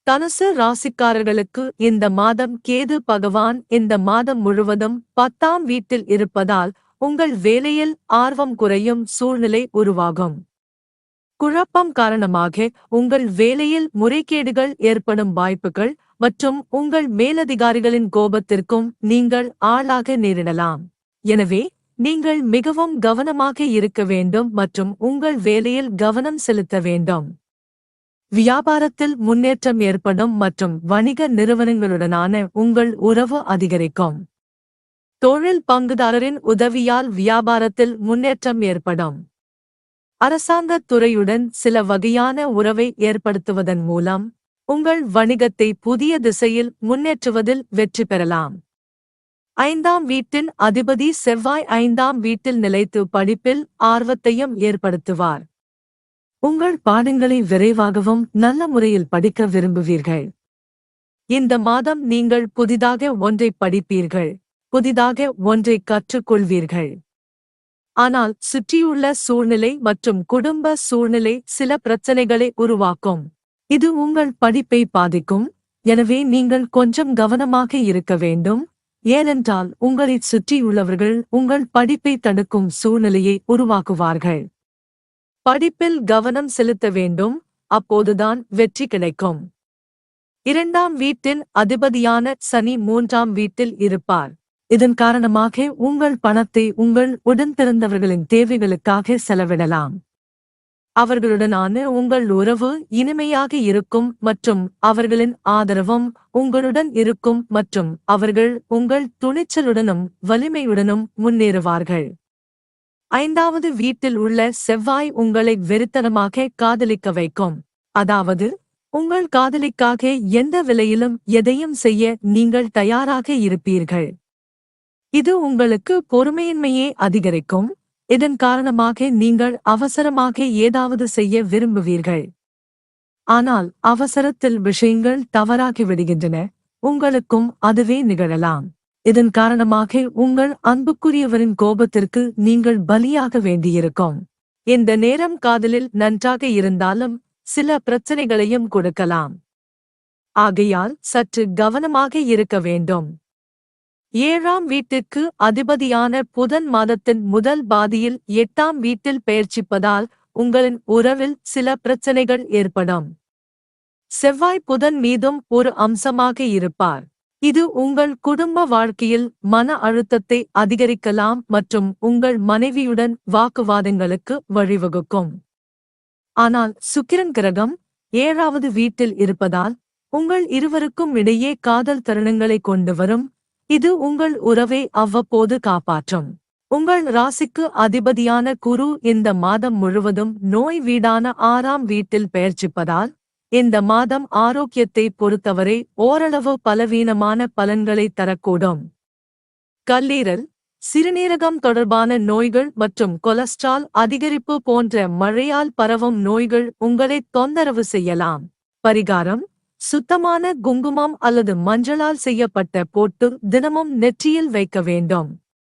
தனுசு ராசிக்காரர்களுக்கு இந்த மாதம் கேது பகவான் இந்த மாதம் முழுவதும் 10ஆம் வீட்டில் இருப்பதால் உங்கள் வேலையில் ஆர்வம் குறையும் சூழ்நிலை உருவாகும். குழப்பம் காரணமாக உங்கள் வேலையில் முறைகேடுகள் ஏற்படும் வாய்ப்புகள் மற்றும் உங்கள் மேலதிகாரிகளின் கோபத்திற்கும் நீங்கள் ஆளாக நேரிடலாம். எனவே நீங்கள் மிகவும் கவனமாக இருக்க வேண்டும் மற்றும் உங்கள் வேலையில் கவனம் செலுத்த வேண்டும். வியாபாரத்தில் முன்னேற்றம் ஏற்படும் மற்றும் வணிக நிறுவனங்களுடனான உங்கள் உறவு அதிகரிக்கும். தொழில் பங்குதாரரின் உதவியால் வியாபாரத்தில் முன்னேற்றம் ஏற்படும். அரசாங்கத் துறையுடன் சில வகையான உறவை ஏற்படுத்துவதன் மூலம் உங்கள் வணிகத்தை புதிய திசையில் முன்னேற்றுவதில் வெற்றி பெறலாம். 5ஆம் வீட்டின் அதிபதி செவ்வாய் 5ஆம் வீட்டில் நிலைத்து படிப்பில் ஆர்வத்தையும் ஏற்படுத்துவார். உங்கள் பாடங்களை விரைவாகவும் நல்ல முறையில் படிக்க விரும்புவீர்கள். இந்த மாதம் நீங்கள் புதிதாக ஒன்றை படிப்பீர்கள், புதிதாக ஒன்றை கற்றுக்கொள்வீர்கள். ஆனால் சுற்றியுள்ள சூழ்நிலை மற்றும் குடும்ப சூழ்நிலை சில பிரச்சனைகளை உருவாக்கும். இது உங்கள் படிப்பை பாதிக்கும். எனவே நீங்கள் கொஞ்சம் கவனமாக இருக்க வேண்டும், ஏனென்றால் உங்களைச் சுற்றியுள்ளவர்கள் உங்கள் படிப்பை தடுக்கும் சூழ்நிலையை உருவாக்குவார்கள். படிப்பில் கவனம் செலுத்த வேண்டும், அப்போதுதான் வெற்றி கிடைக்கும். 2ஆம் வீட்டின் அதிபதியான சனி 3ஆம் வீட்டில் இருப்பார். இதன் காரணமாக உங்கள் பணத்தை உங்கள் உடன்பிறந்தவர்களின் தேவைகளுக்காக செலவிடலாம். அவர்களுடனான உங்கள் உறவு இனிமையாக இருக்கும் மற்றும் அவர்களின் ஆதரவும் உங்களுடன் இருக்கும் மற்றும் அவர்கள் உங்கள் துணிச்சலுடனும் வலிமையுடனும் முன்னேறுவார்கள். 5வது வீட்டில் உள்ள செவ்வாய் உங்களை வெறித்தனமாக காதலிக்க வைக்கும். அதாவது உங்கள் காதலிக்காக எந்த விலையிலும் எதையும் செய்ய நீங்கள் தயாராக இருப்பீர்கள். இது உங்களுக்கு பொறுமையின்மையை அதிகரிக்கும். இதன் காரணமாக நீங்கள் அவசரமாக ஏதாவது செய்ய விரும்புவீர்கள். ஆனால் அவசரத்தில் விஷயங்கள் தவறாகிவிடுகின்றன. உங்களுக்கும் அதுவே நிகழலாம். இதன் காரணமாக உங்கள் அன்புக்குரியவரின் கோபத்திற்கு நீங்கள் பலியாக வேண்டியிருக்கும். இந்த நேரம் காதலில் நன்றாக இருந்தாலும் சில பிரச்சனைகளையும் கொடுக்கலாம். ஆகையால் சற்று கவனமாக இருக்க வேண்டும். 7ஆம் வீட்டிற்கு அதிபதியான புதன் மாதத்தின் முதல் பாதியில் 8ஆம் வீட்டில் பெயர்ச்சிப்பதால் உங்களின் உறவில் சில பிரச்சனைகள் ஏற்படும். செவ்வாய் புதன் மீதும் ஒரு அம்சமாக இருப்பார். இது உங்கள் குடும்ப வாழ்க்கையில் மன அழுத்தத்தை அதிகரிக்கலாம் மற்றும் உங்கள் மனைவியுடன் வாக்குவாதங்களுக்கு வழிவகுக்கும். ஆனால் சுக்கிரன் கிரகம் 7வது வீட்டில் இருப்பதால் உங்கள் இருவருக்கும் இடையே காதல் தருணங்களை கொண்டு வரும். இது உங்கள் உறவை அவ்வப்போது காப்பாற்றும். உங்கள் ராசிக்கு அதிபதியான குரு இந்த மாதம் முழுவதும் நோய் வீடான 6ஆம் வீட்டில் பெயர்ச்சிப்பதால் இந்த மாதம் ஆரோக்கியத்தை பொறுத்தவரை ஓரளவு பலவீனமான பலன்களை தரக்கூடும். கல்லீரல், சிறுநீரகம் தொடர்பான நோய்கள் மற்றும் கொலஸ்ட்ரால் அதிகரிப்பு போன்ற மழையால் பரவும் நோய்கள் உங்களை தொந்தரவு செய்யலாம். பரிகாரம்: சுத்தமான குங்குமம் அல்லது மஞ்சளால் செய்யப்பட்ட பொட்டு தினமும் நெற்றியில் வைக்க வேண்டும்.